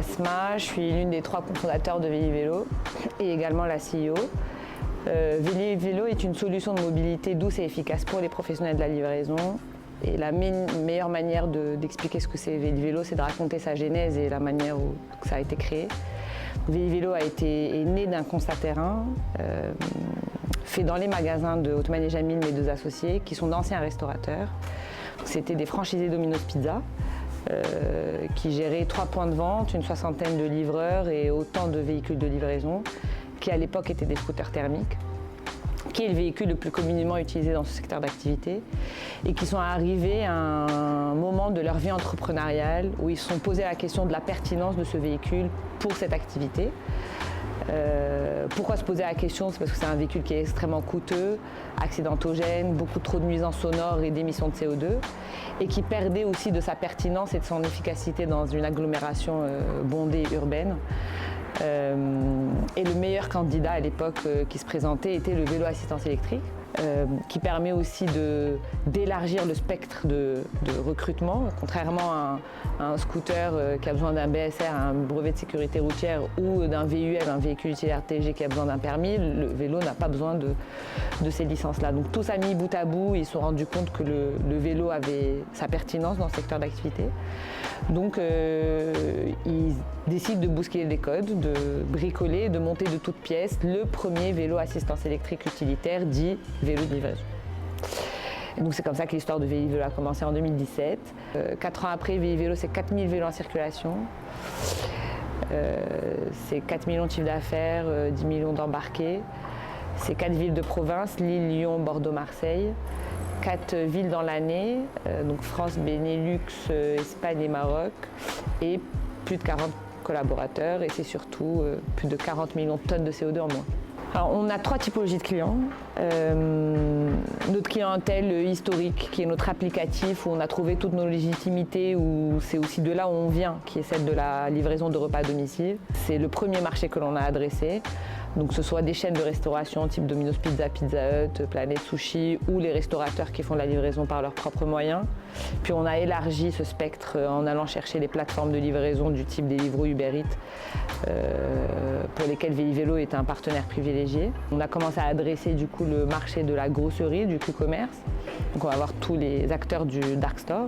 Asma, je suis l'une des 3 cofondateurs de Vélo et également la CEO. Vélo est une solution de mobilité douce et efficace pour les professionnels de la livraison. Et la meilleure manière d'expliquer ce que c'est Vélo, c'est de raconter sa genèse et la manière où ça a été créé. Vélo est né d'un constat terrain, fait dans les magasins de Othman et Jamil, mes 2 associés, qui sont d'anciens restaurateurs. C'était des franchisés Domino's Pizza, qui géraient 3 points de vente, une 60aine de livreurs et autant de véhicules de livraison, qui à l'époque étaient des scooters thermiques, qui est le véhicule le plus communément utilisé dans ce secteur d'activité, et qui sont arrivés à un moment de leur vie entrepreneuriale où ils se sont posés la question de la pertinence de ce véhicule pour cette activité. Pourquoi se poser la question? C'est parce que c'est un véhicule qui est extrêmement coûteux, accidentogène, beaucoup trop de nuisances sonores et d'émissions de CO2, et qui perdait aussi de sa pertinence et de son efficacité dans une agglomération bondée urbaine. Et le meilleur candidat à l'époque qui se présentait était le vélo assistance électrique, qui permet aussi d'élargir le spectre de recrutement, contrairement à un scooter qui a besoin d'un BSR, un brevet de sécurité routière, ou d'un VUL, un véhicule utilitaire TG qui a besoin d'un permis. Le vélo n'a pas besoin de ces licences-là. Donc tout ça mis bout à bout, ils se sont rendus compte que le vélo avait sa pertinence dans le secteur d'activité. Donc ils décident de bousculer les codes, de bricoler, de monter de toutes pièces le premier vélo assistance électrique utilitaire dit vélo de livraison. Et donc c'est comme ça que l'histoire de Vélo a commencé en 2017. 4 ans après, Vélo, c'est 4000 vélos en circulation. C'est 4 millions de chiffres d'affaires, 10 millions d'embarqués. C'est 4 villes de province, Lille, Lyon, Bordeaux, Marseille. 4 villes dans l'année, donc France, Benelux, Espagne et Maroc, et plus de 40 collaborateurs, et c'est surtout plus de 40 millions de tonnes de CO2 en moins. Alors, on a 3 typologies de clients. Notre clientèle historique, qui est notre applicatif, où on a trouvé toutes nos légitimités, où c'est aussi de là où on vient, qui est celle de la livraison de repas à domicile. C'est le premier marché que l'on a adressé. Donc que ce soit des chaînes de restauration type Domino's Pizza, Pizza Hut, Planet Sushi, ou les restaurateurs qui font de la livraison par leurs propres moyens. Puis on a élargi ce spectre en allant chercher les plateformes de livraison du type Deliveroo, Uber Eats, pour lesquelles Vélo est un partenaire privilégié. On a commencé à adresser du coup le marché de la grosserie, du Q-commerce. Donc on va avoir tous les acteurs du dark store.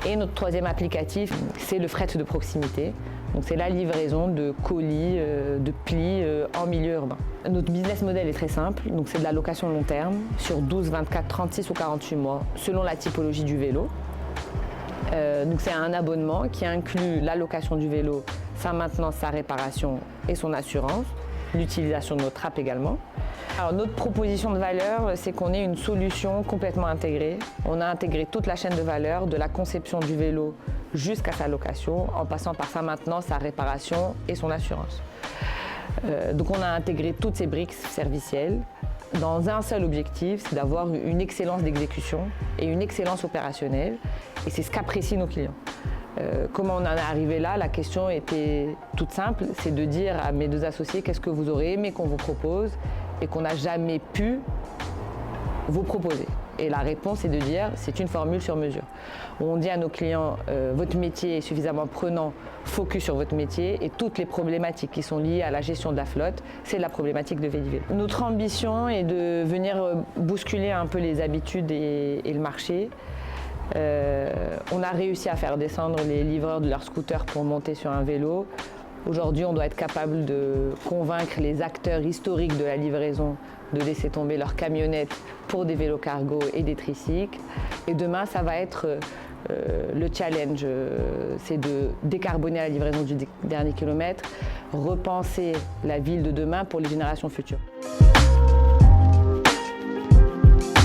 Et notre 3e applicatif, c'est le fret de proximité. Donc c'est la livraison de colis, de plis en milieu urbain. Notre business model est très simple, donc c'est de la location long terme sur 12, 24, 36 ou 48 mois selon la typologie du vélo. Donc c'est un abonnement qui inclut la location du vélo, sa maintenance, sa réparation et son assurance, l'utilisation de notre app également. Alors notre proposition de valeur, c'est qu'on est une solution complètement intégrée. On a intégré toute la chaîne de valeur, de la conception du vélo jusqu'à sa location, en passant par sa maintenance, sa réparation et son assurance. Donc on a intégré toutes ces briques servicielles dans un seul objectif, c'est d'avoir une excellence d'exécution et une excellence opérationnelle. Et c'est ce qu'apprécient nos clients. Comment on en est arrivé là? La question était toute simple, c'est de dire à mes 2 associés qu'est-ce que vous aurez aimé qu'on vous propose et qu'on n'a jamais pu vous proposer. Et la réponse est de dire c'est une formule sur mesure. On dit à nos clients votre métier est suffisamment prenant, focus sur votre métier, et toutes les problématiques qui sont liées à la gestion de la flotte, c'est la problématique de Vélo. Notre ambition est de venir bousculer un peu les habitudes et le marché. On a réussi à faire descendre les livreurs de leurs scooters pour monter sur un vélo. Aujourd'hui, on doit être capable de convaincre les acteurs historiques de la livraison de laisser tomber leurs camionnettes pour des vélos cargo et des tricycles. Et demain, ça va être le challenge, c'est de décarboner la livraison du dernier kilomètre, repenser la ville de demain pour les générations futures.